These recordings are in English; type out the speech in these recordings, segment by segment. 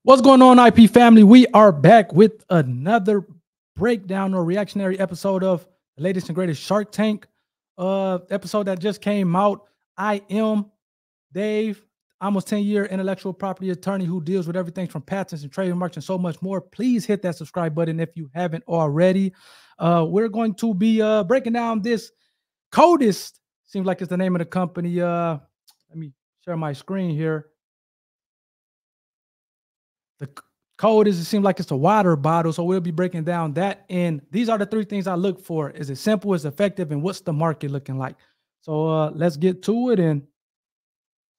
What's going on, IP family? We are back with another breakdown or reactionary episode of the latest and greatest Shark Tank episode that just came out. I am Dave, almost 10-year intellectual property attorney who deals with everything from patents and trademarks and so much more. Please hit that subscribe button if you haven't already. We're going to be breaking down this Codist. Seems like it's the name of the company. Let me share my screen here. The code is, it seems like it's a water bottle. So we'll be breaking down that. And these are the three things I look for. Is it simple, is it effective, and what's the market looking like? So let's get to it and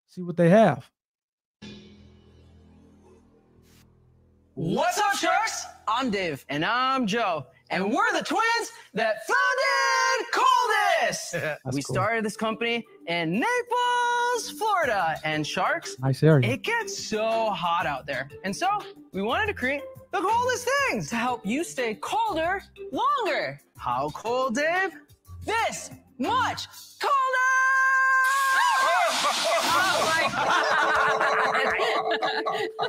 see what they have. What's up, Sharks? I'm Dave. And I'm Joe. And we're the twins that founded Codist. We started this company in Naples, Florida. And Sharks, nice area. It gets so hot out there. And so we wanted to create the coldest things to help you stay colder longer. How cold, Dave? This much colder!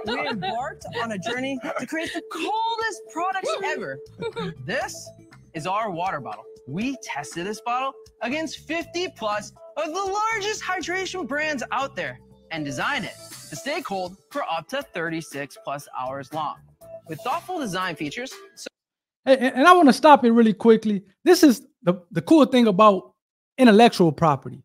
We embarked on a journey to create the coldest products ever. This is our water bottle. We tested this bottle against 50 plus of the largest hydration brands out there and designed it to stay cold for up to 36 plus hours long with thoughtful design features. And I want to stop it really quickly. This is the cool thing about intellectual property.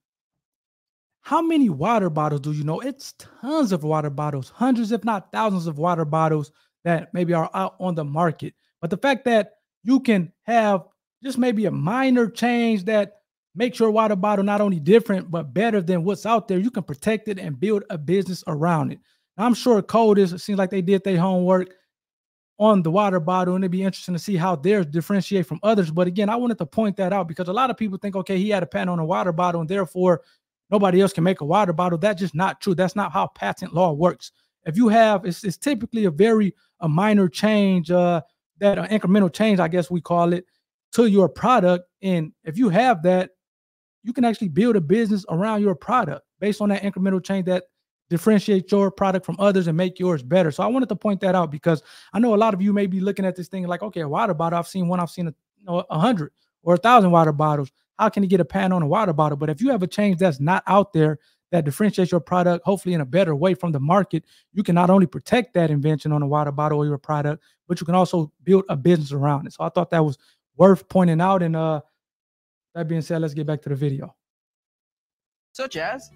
How many water bottles do you know? It's tons of water bottles, hundreds, if not thousands of water bottles that maybe are out on the market. But the fact that you can have just maybe a minor change that makes your water bottle not only different, but better than what's out there, you can protect it and build a business around it. Now, I'm sure Codist, it seems like they did their homework on the water bottle, and it'd be interesting to see how theirs differentiate from others. But again, I wanted to point that out because a lot of people think, okay, he had a patent on a water bottle and therefore nobody else can make a water bottle. That's just not true. That's not how patent law works. If you have, it's typically a minor change, that an incremental change, I guess we call it, to your product. And if you have that, you can actually build a business around your product based on that incremental change that differentiates your product from others and make yours better. So I wanted to point that out because I know a lot of you may be looking at this thing like, okay, a water bottle, I've seen 100 or 1,000 water bottles. How can you get a patent on a water bottle? But if you have a change that's not out there that differentiates your product, hopefully in a better way from the market, you can not only protect that invention on a water bottle or your product, but you can also build a business around it. So I thought that was worth pointing out. And that being said, let's get back to the video. Such as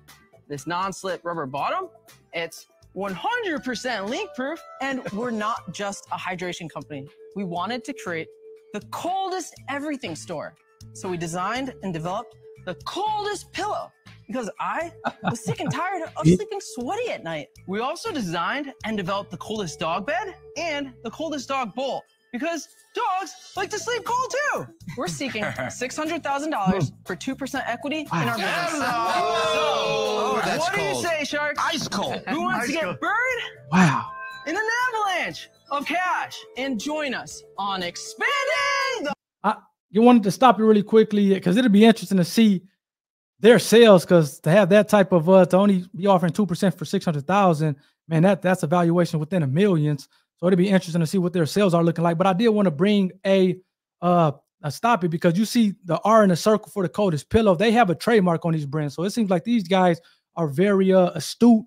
this non-slip rubber bottom. It's 100% leak-proof, and we're not just a hydration company. We wanted to create the coldest everything store. So we designed and developed the coldest pillow because I was sick and tired of sleeping sweaty at night. We also designed and developed the coldest dog bed and the coldest dog bowl because dogs like to sleep cold too. We're seeking $600,000 for 2% equity in our business. What do you say, Shark? Ice cold. Who wants to get buried? Wow. In an avalanche of cash and join us on expanding the... You wanted to stop it really quickly because it'll be interesting to see their sales, because to have that type of to only be offering 2% for 600,000, man, that's a valuation within the millions. So it'll be interesting to see what their sales are looking like. But I did want to bring a stop it because you see the R in the circle for the Codist pillow. They have a trademark on these brands, so it seems like these guys are very astute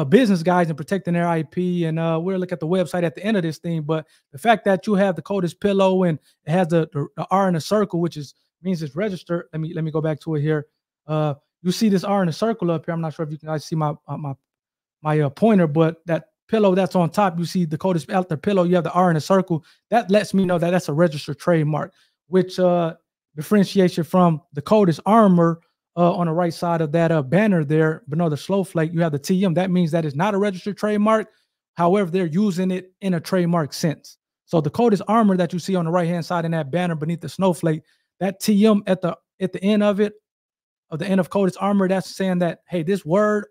business guys in protecting their IP. And we'll look at the website at the end of this thing. But the fact that you have the Codist pillow and it has the R in a circle, which means it's registered. Let me go back to it here. You see this R in a circle up here. I'm not sure if you can guys see my pointer, but that pillow that's on top, you see the Codist out the pillow. You have the R in a circle. That lets me know that that's a registered trademark, which differentiates you from the Codist armor. On the right side of that banner there, but no, the Slow Flake, you have the TM. That means that is not a registered trademark. However, they're using it in a trademark sense. So the Codist armor that you see on the right-hand side in that banner beneath the Snowflake, that TM at the end of it, of the end of Codist armor, that's saying that, hey, this word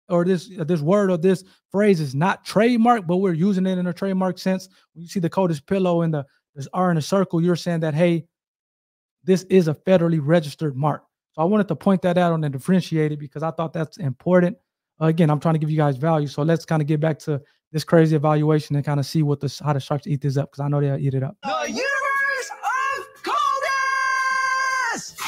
or this word or this phrase is not trademark, but we're using it in a trademark sense. When you see the Codist pillow and this R in a circle, you're saying that, hey, this is a federally registered mark. So I wanted to point that out and differentiate it because I thought that's important. Again, I'm trying to give you guys value. So let's kind of get back to this crazy evaluation and kind of see what how the sharks eat this up, because I know they'll eat it up. The universe of coldest!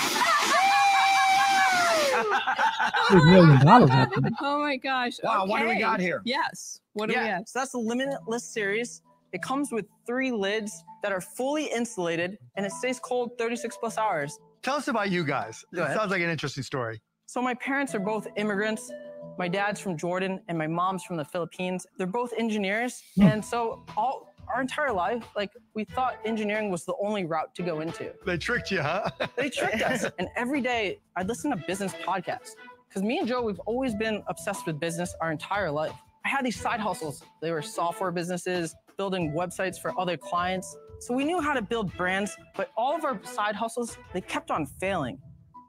$3 million, I think. Oh my gosh. Wow, what do we Okay. got here? Yes. What do we have? So that's the limitless series. It comes with 3 lids that are fully insulated, and it stays cold 36 plus hours. Tell us about you guys. Go ahead. Sounds like an interesting story. So my parents are both immigrants. My dad's from Jordan and my mom's from the Philippines. They're both engineers. And so our entire life, like, we thought engineering was the only route to go into. They tricked you, huh? They tricked us. And every day I'd listen to business podcasts, because me and Joe, we've always been obsessed with business our entire life. I had these side hustles. They were software businesses, building websites for other clients. So we knew how to build brands, but all of our side hustles, they kept on failing.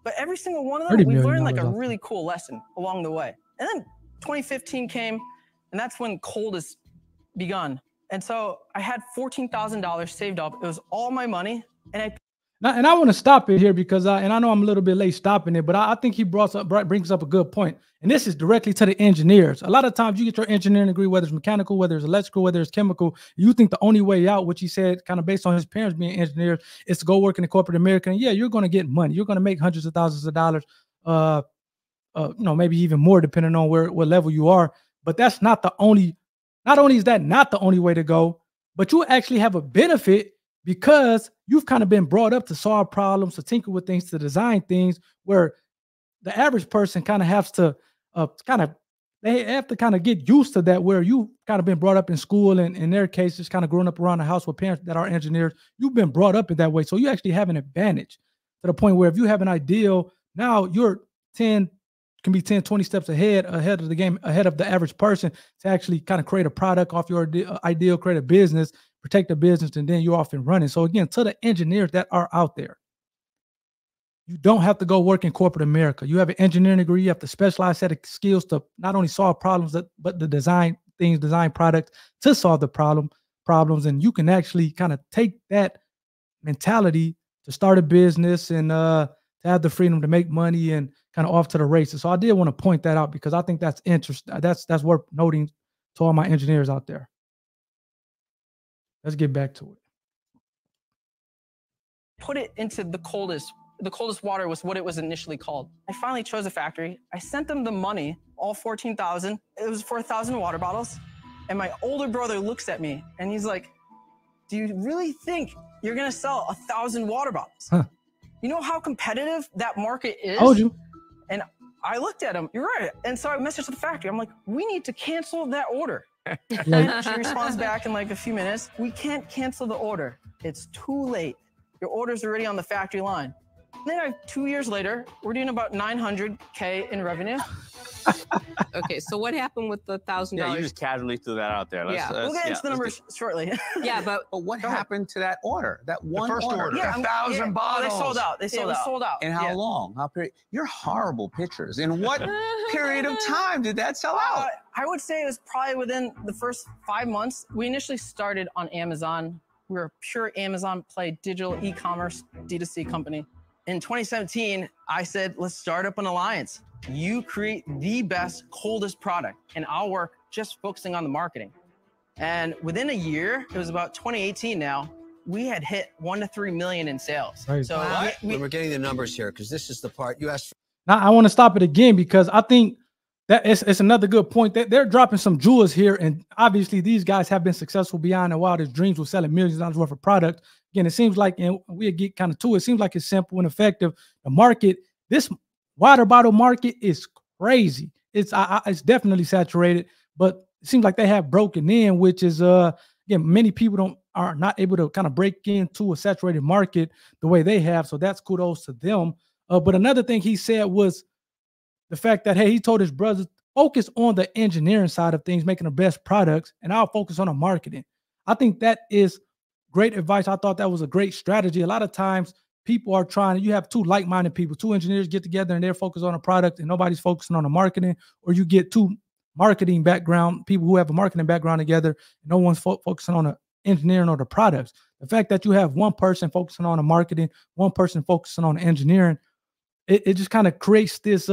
But every single one of them, we learned like a really cool lesson along the way. And then 2015 came, and that's when Coldest begun. And so I had $14,000 saved up. It was all my money, and I want to stop it here because I know I'm a little bit late stopping it, but I think he brings up a good point. And this is directly to the engineers. A lot of times you get your engineering degree, whether it's mechanical, whether it's electrical, whether it's chemical, you think the only way out, which he said kind of based on his parents being engineers, is to go work in the corporate America. And yeah, you're going to get money. You're going to make hundreds of thousands of dollars, maybe even more depending on what level you are. But that's not only is that not the only way to go, but you actually have a benefit because you've kind of been brought up to solve problems, to tinker with things, to design things, where the average person kind of has to they have to kind of get used to that, where you kind of been brought up in school, and in their case, just kind of growing up around the house with parents that are engineers. You've been brought up in that way. So you actually have an advantage to the point where if you have an ideal, now you're 10, 20 steps ahead of the game, ahead of the average person, to actually kind of create a product off your ideal, create a business, protect the business, and then you're off and running. So again, to the engineers that are out there, you don't have to go work in corporate America. You have an engineering degree. You have the specialized set of skills to not only solve problems, but to design things, design products to solve the problems. And you can actually kind of take that mentality to start a business and to have the freedom to make money and kind of off to the races. So I did want to point that out because I think that's interesting. That's worth noting to all my engineers out there. Let's get back to it. Put it into the coldest water was what it was initially called. I finally chose a factory. I sent them the money, all 14,000. It was for 1,000 water bottles. And my older brother looks at me and he's like, "Do you really think you're gonna sell 1,000 water bottles? Huh. You know how competitive that market is?" Told you. And I looked at him, "You're right." And so I messaged the factory. I'm like, "We need to cancel that order." And she responds back in like a few minutes, "We can't cancel the order. It's too late. Your order's already on the factory line." Then 2 years later, we're doing about 900K in revenue. Okay, so what happened with the $1,000? Yeah, you just casually threw that out there. We'll get into the numbers shortly. Yeah, but what happened to that order? That one first order. Yeah, 1,000 bottles. They sold out. It was sold out. In how long? How period? You're horrible pictures. In what period of time did that sell out? I would say it was probably within the first 5 months. We initially started on Amazon. We were a pure Amazon play, digital e-commerce, D2C company. In 2017, I said, let's start up an alliance. You create the best, coldest product, and I'll work just focusing on the marketing. And within a year, it was about 2018 now, we had hit 1 to 3 million in sales. Right. So we're getting the numbers here, because this is the part you asked for. Now I want to stop it again because I think that it's another good point that they're dropping some jewels here. And obviously these guys have been successful beyond their wildest dreams with selling millions of dollars worth of product. Again, it seems like, and we get kind of to it, it seems like it's simple and effective. The market, this water bottle market is crazy. It's definitely saturated, but it seems like they have broken in, which is again, many people are not able to kind of break into a saturated market the way they have. So that's kudos to them. But another thing he said was the fact that, hey, he told his brothers, focus on the engineering side of things, making the best products, and I'll focus on the marketing. I think that is great advice. I thought that was a great strategy. A lot of times people are you have two like-minded people, two engineers get together and they're focused on a product and nobody's focusing on the marketing, or you get two marketing background, people who have a marketing background together, and no one's focusing on the engineering or the products. The fact that you have one person focusing on the marketing, one person focusing on the engineering, it just kind of creates this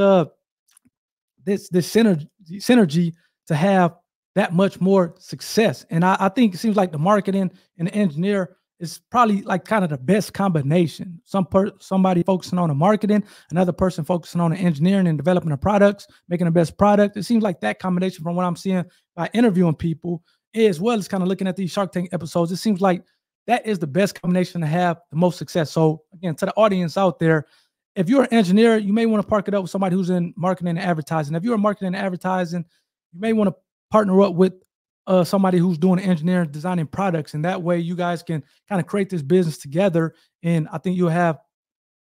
synergy to have that much more success. And I think it seems like the marketing and the engineer is probably like kind of the best combination. Somebody focusing on the marketing, another person focusing on the engineering and developing the products, making the best product. It seems like that combination from what I'm seeing by interviewing people, as well as kind of looking at these Shark Tank episodes. It seems like that is the best combination to have the most success. So again, to the audience out there, if you're an engineer, you may want to partner up with somebody who's in marketing and advertising. If you're in marketing and advertising, you may want to partner up with somebody who's doing engineering, designing products, and that way you guys can kind of create this business together. And I think you'll have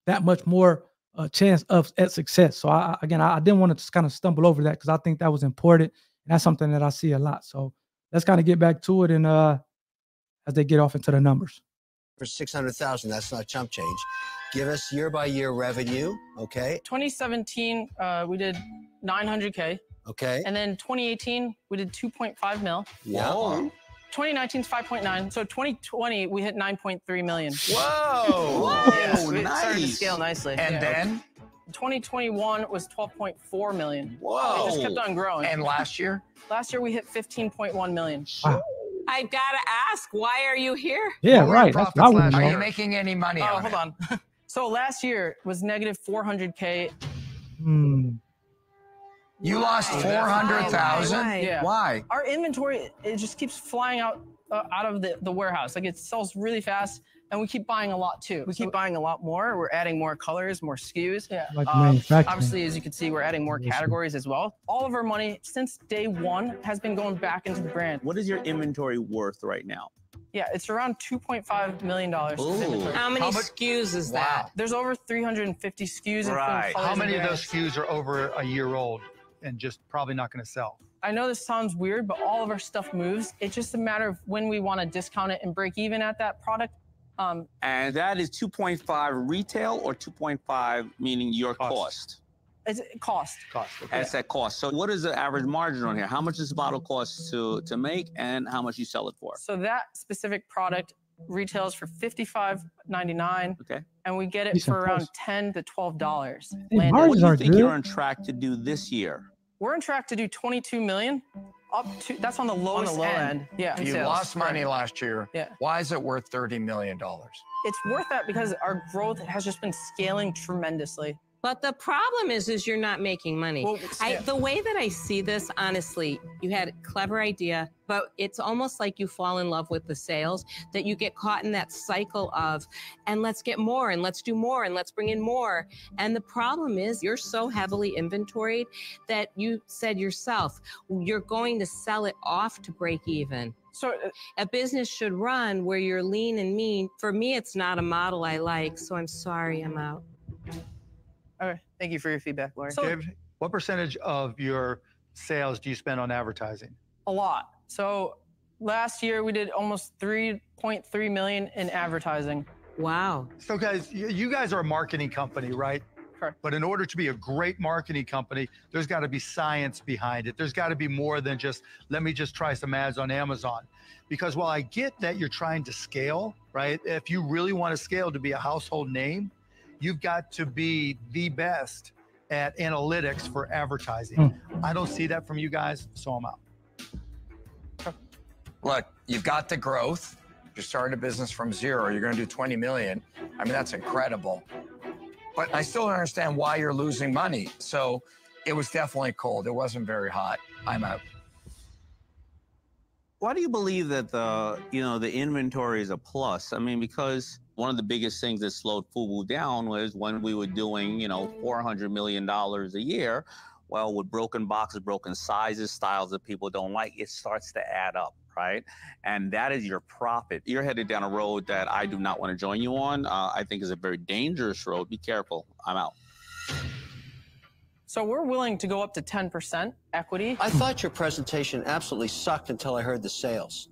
that much more chance at success. So I didn't want to just kind of stumble over that because I think that was important. And that's something that I see a lot. So let's kind of get back to it and as they get off into the numbers. For 600,000, that's not chump change. Give us year-by-year revenue, okay? 2017, we did 900K. Okay. And then 2018, we did 2.5 mil. Yeah. 2019 is 5.9. So 2020, we hit 9.3 million. Whoa. Yes, we started to Nice. scale nicely. And then, 2021 was 12.4 million. Whoa. It just kept on growing. and last year, Last year, we hit 15.1 million. Wow. I've got to ask, why are you here? Yeah, what were right. your That's what I profits want last to year? know. Are you making any money Oh, on hold it? on. So last year was negative 400K. Hmm. You lost Why? 400,000? Why? Yeah. Why? Our inventory, it just keeps flying out of the warehouse. Like it sells really fast, and we keep buying a lot too. We keep buying a lot more. We're adding more colors, more SKUs. Yeah. Like manufacturing. Obviously, as you can see, we're adding more categories as well. All of our money since day one has been going back into the brand. What is your inventory worth right now? Yeah, it's around $2.5 million. Ooh. How many How much- SKUs is Wow. that? There's over 350 SKUs. Right. And How many of those SKUs are over a year old and just probably not going to sell? I know this sounds weird, but all of our stuff moves. It's just a matter of when we want to discount it and break even at that product. And that is 2.5 retail or 2.5 meaning your Cost. cost? It's cost. Cost. Okay. That's that cost. So what is the average margin on here? How much does the bottle cost to make and how much you sell it for? So that specific product retails for $55.99, Okay. and we get it Decent for around price. $10 to $12. Hey, landed. What margins do you are think good. you're on track to do this year? We're on track to do 22 million. Up to that's on the lowest end. Yeah. in You sales. lost money last year. Yeah. Why is it worth $30 million? It's worth that because our growth has just been scaling tremendously. But the problem is you're not making money. Well, yeah. The way that I see this, honestly, you had a clever idea, but it's almost like you fall in love with the sales, that you get caught in that cycle of, and let's get more, and let's do more, and let's bring in more. And the problem is you're so heavily inventoried that you said yourself, you're going to sell it off to break even. So A business should run where you're lean and mean. For me, it's not a model I like, so I'm sorry, I'm out. okay, thank you for your feedback, Lori. So Dave, what percentage of your sales do you spend on advertising? a lot. So last year we did almost 3.3 million in advertising. Wow. So guys, you guys are a marketing company, right? Correct. But in order to be a great marketing company, there's got to be science behind it. There's got to be more than just, let me just try some ads on Amazon. Because while I get that you're trying to scale, right? If you really want to scale to be a household name, you've got to be the best at analytics for advertising. I don't see that from you guys, so I'm out. Look, you've got the growth. You're starting a business from zero. You're going to do 20 million. I mean, that's incredible. But I still don't understand why you're losing money. So it was definitely cold. It wasn't very hot. I'm out. Why do you believe that the inventory is a plus? I mean, because one of the biggest things that slowed FUBU down was when we were doing, $400 million a year. Well, with broken boxes, broken sizes, styles that people don't like, it starts to add up, right? And that is your profit. You're headed down a road that I do not want to join you on. I think is a very dangerous road. Be careful. I'm out. So we're willing to go up to 10% equity. I thought your presentation absolutely sucked until I heard the sales.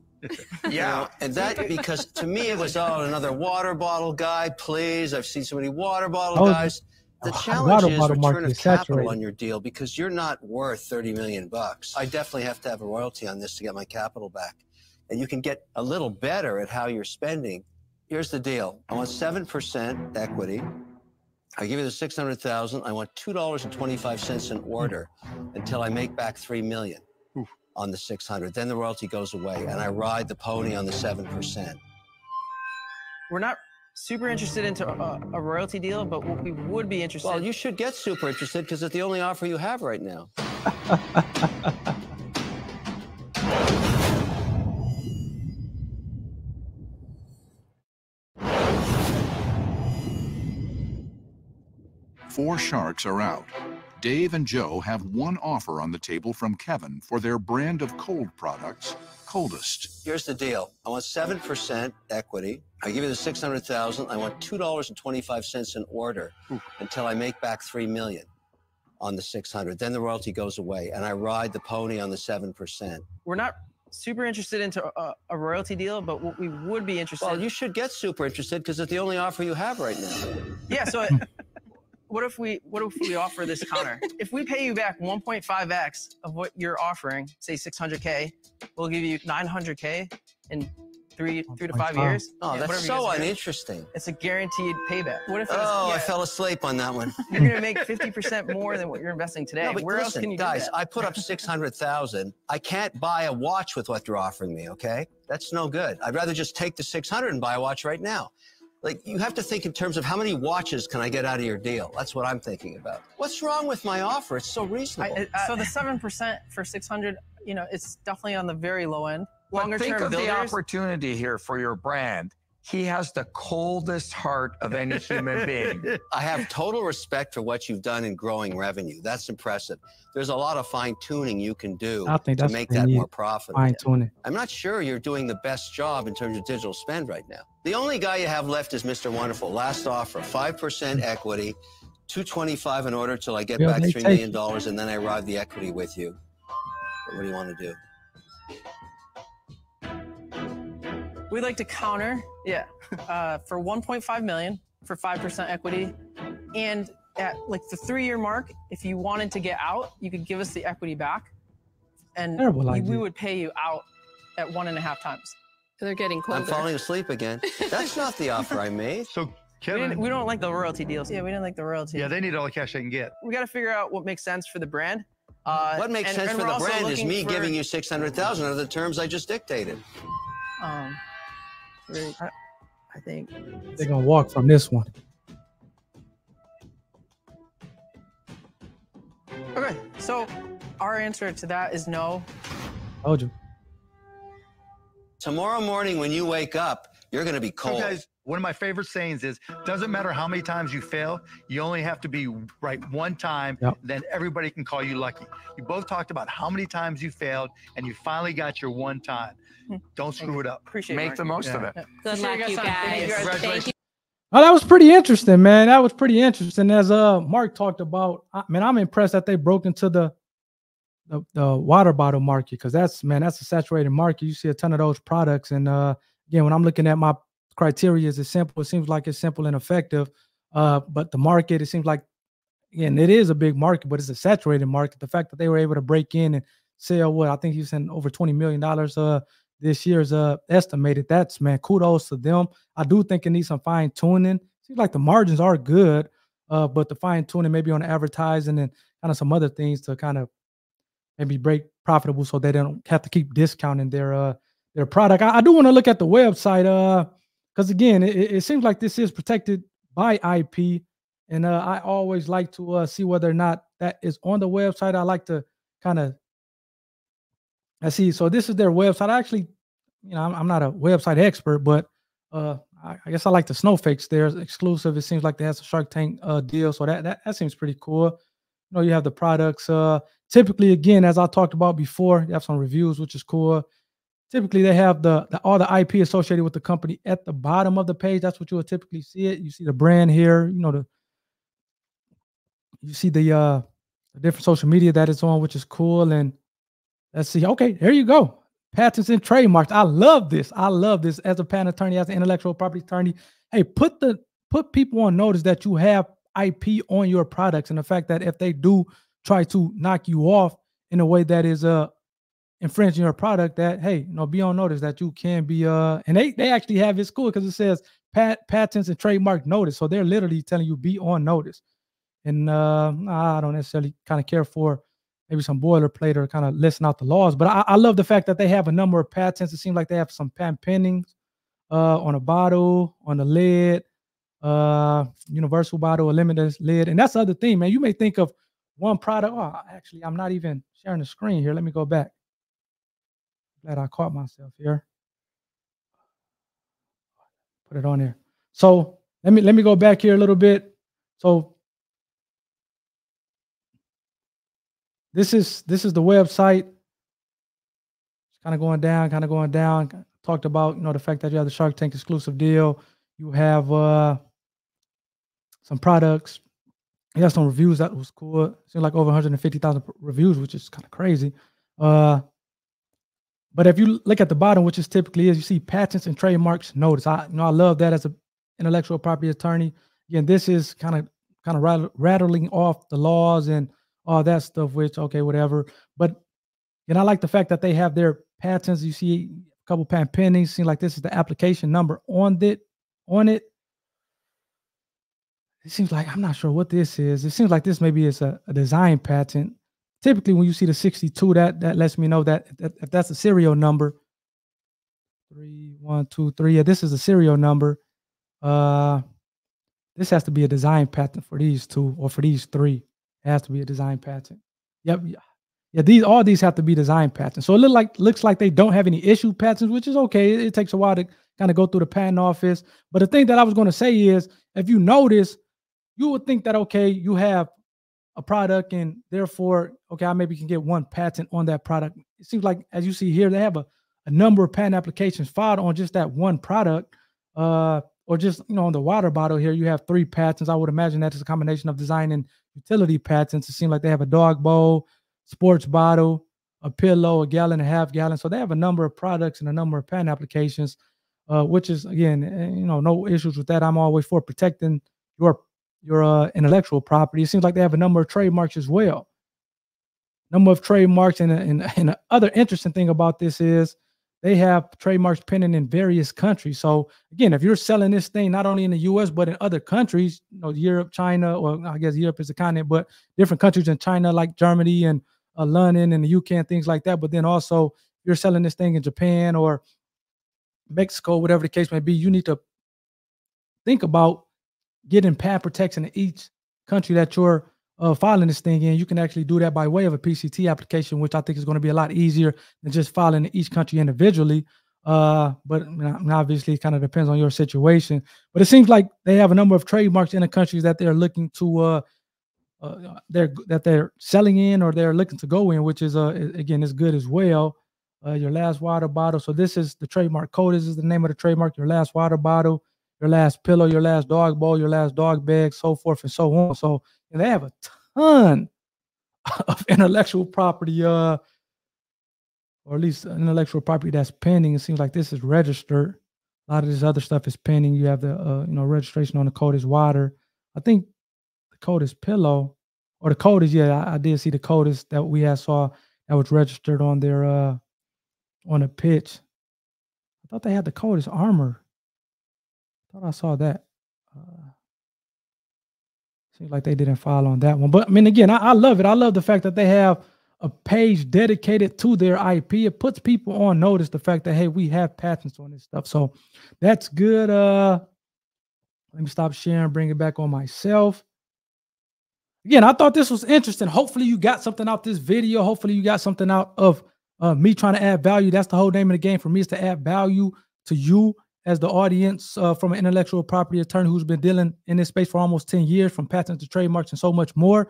Yeah. And that, because to me it was, oh, another water bottle guy, please. I've seen so many water bottle guys. The challenge water is bottle market return of is capital saturated. on your deal because you're not worth 30 million bucks. I definitely have to have a royalty on this to get my capital back. And you can get a little better at how you're spending. Here's the deal. I want 7% equity. I give you the 600,000. I want $2.25 an order until I make back 3 million. on the 600. Then the royalty goes away, and I ride the pony on the 7%. We're not super interested into a royalty deal, but what we would be interested. Well, you should get super interested because it's the only offer you have right now. Four sharks are out. Dave and Joe have one offer on the table from Kevin for their brand of cold products, Coldest. Here's the deal. I want 7% equity. I give you the $600,000. I want $2.25 an order until I make back $3 million on the 600. Then the royalty goes away, and I ride the pony on the 7%. We're not super interested into a royalty deal, but what we would be interested. Well, you should get super interested because it's the only offer you have right now. Yeah. So. What if we offer this counter? If we pay you back 1.5x of what you're offering, say 600K, we'll give you 900K in three to 5 years. Oh, that's so uninteresting. It's a guaranteed payback. What if? I fell asleep on that one. You're gonna make 50% more than what you're investing today. No, but Where listen, else can you guys, do that? I put up 600,000. I can't buy a watch with what you're offering me. Okay, that's no good. I'd rather just take the 600 and buy a watch right now. Like, you have to think in terms of how many watches can I get out of your deal? That's what I'm thinking about. What's wrong with my offer? It's so reasonable. So the 7% for 600, you know, it's definitely on the very low end. Longer think term of builders, the opportunity here for your brand. He has the coldest heart of any human being. I have total respect for what you've done in growing revenue. That's impressive. There's a lot of fine tuning you can do to make that more profitable. Fine tuning. I'm not sure you're doing the best job in terms of digital spend right now. The only guy you have left is Mr. Wonderful. Last offer, 5% equity, $225 in order till I get back $3 million, and then I ride the equity with you. What do you want to do? we'd like to counter, for 1.5 million for 5% equity, and at like the 3-year mark, if you wanted to get out, you could give us the equity back, and we would pay you out at 1.5 times. They're getting colder. I'm falling asleep again. That's not the offer I made. So Kevin, we don't like the royalty deals. Yeah, we didn't like the royalty. Yeah, they need all the cash they can get. We got to figure out what makes sense for the brand. What makes sense for the brand is me giving you 600,000 under the terms I just dictated. I think they're gonna walk from this one. Okay, so our answer to that is no. Told you. Tomorrow morning when you wake up, you're going to be cold. So guys, one of my favorite sayings is, doesn't matter how many times you fail, you only have to be right one time, then everybody can call you lucky. You both talked about how many times you failed, and you finally got your one time. Don't screw it up. Appreciate Make the most of it. Good luck, you guys. Thank you. Oh, that was pretty interesting, man. That was pretty interesting. As Mark talked about, I'm impressed that they broke into the water bottle market, because that's a saturated market. You see a ton of those products, and again, when I'm looking at my criteria, is simple. It seems like it's simple and effective, but the market, it seems like, again, it is a big market, but it's a saturated market. The fact that they were able to break in and sell what I think he's in over $20 million this year's estimated. That's, man, kudos to them. I do think it needs some fine tuning. Seems like the margins are good, but the fine tuning maybe on advertising and kind of some other things to kind of maybe break profitable, so they don't have to keep discounting their product. I do want to look at the website, because again, it seems like this is protected by IP, and I always like to see whether or not that is on the website. I like to kind of see. So this is their website. I actually, I'm not a website expert, but I guess I like the snowflakes. They're exclusive. It seems like they have a Shark Tank deal, so that seems pretty cool. You have the products. Typically, again, as I talked about before, you have some reviews, which is cool. Typically, they have all the IP associated with the company at the bottom of the page. That's what you will typically see it. You see the brand here. You see the different social media that it's on, which is cool. And let's see. Okay, there you go. Patents and trademarks. I love this. I love this as a patent attorney, as an intellectual property attorney. Hey, put people on notice that you have IP on your products, and the fact that if they do try to knock you off in a way that is infringing your product, that, hey, be on notice that you can be and they actually have it cool, because it says patents and trademark notice. So they're literally telling you be on notice. And I don't necessarily kind of care for maybe some boilerplate or kind of listing out the laws. But I love the fact that they have a number of patents. It seems like they have some patent pendings on a bottle, on the lid, universal bottle, a limited lid. And that's the other thing, man. You may think of one product. Oh, actually, I'm not even sharing the screen here. Let me go back. Glad I caught myself here. Put it on there. So let me go back here a little bit. So this is the website. It's kind of going down. Talked about, you know, the fact that you have the Shark Tank exclusive deal. You have some products. You have some reviews. That was cool. It seemed like over 150,000 reviews, which is kind of crazy. But if you look at the bottom, which is typically is, you see patents and trademarks notice. I love that as an intellectual property attorney. Again, this is kind of rattling off the laws and all that stuff, which, okay, whatever. But, and I like the fact that they have their patents. You see a couple patent pendings. Seems like this is the application number on it. It seems like, I'm not sure what this is. It seems like this maybe is a design patent. Typically, when you see the 62, that lets me know that if that's a serial number, 3123. Yeah, this is a serial number. This has to be a design patent for these two, or for these three. It has to be a design patent. Yep. Yeah, all these have to be design patents. So it looks like they don't have any issued patents, which is okay. It takes a while to kind of go through the patent office. But the thing that I was going to say is, if you notice, you would think that, okay, you have a product and therefore, okay, I maybe can get one patent on that product. It seems like, as you see here, they have a number of patent applications filed on just that one product, or just, you know, on the water bottle here, you have 3 patents. I would imagine that is a combination of design and utility patents. It seems like they have a dog bowl, sports bottle, a pillow, a gallon and a half gallon. So they have a number of products and a number of patent applications, which is, again, you know, no issues with that. I'm always for protecting your intellectual property. It seems like they have a number of trademarks as well. Number of trademarks, and the other interesting thing about this is they have trademarks pending in various countries. So again, if you're selling this thing not only in the U.S. but in other countries, you know, Europe, China, or I guess Europe is a continent, but different countries in China like Germany and London and the UK and things like that. But then also you're selling this thing in Japan or Mexico, whatever the case may be, you need to think about getting patent protection in each country that you're filing this thing in. You can actually do that by way of a PCT application, which I think is going to be a lot easier than just filing in each country individually. But obviously, it kind of depends on your situation. But it seems like they have a number of trademarks in the countries that they're looking to they're selling in, or they're looking to go in, which is again is good as well. Your last water bottle. So this is the trademark code. This is the name of the trademark. Your last water bottle, your last pillow, your last dog bowl, your last dog bag, so forth and so on. So they have a ton of intellectual property, or at least intellectual property that's pending. It seems like this is registered. A lot of this other stuff is pending. You have the registration on the code is water. I think the code is pillow, or the code is, yeah, I did see the code is that we saw that was registered on their on the pitch. I thought they had the code is armor. I thought I saw that. Seems like they didn't file on that one. But I mean, again, I love it. I love the fact that they have a page dedicated to their IP. It puts people on notice, the fact that, hey, we have patents on this stuff. So that's good. Let me stop sharing, bring it back on myself. Again, I thought this was interesting. Hopefully you got something out this video. Hopefully you got something out of me trying to add value. That's the whole name of the game for me, is to add value to you as the audience, from an intellectual property attorney who's been dealing in this space for almost 10 years, from patents to trademarks and so much more.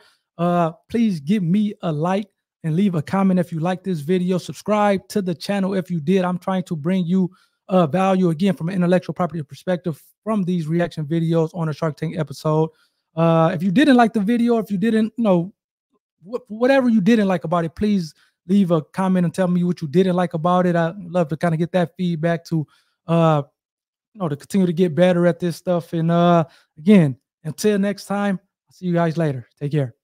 Please give me a like and leave a comment if you like this video. Subscribe to the channel if you did. I'm trying to bring you value, again, from an intellectual property perspective from these reaction videos on a Shark Tank episode. If you didn't like the video, if you didn't, whatever you didn't like about it, please leave a comment and tell me what you didn't like about it. I'd love to kind of get that feedback to to continue to get better at this stuff. And again, until next time, I'll see you guys later. Take care.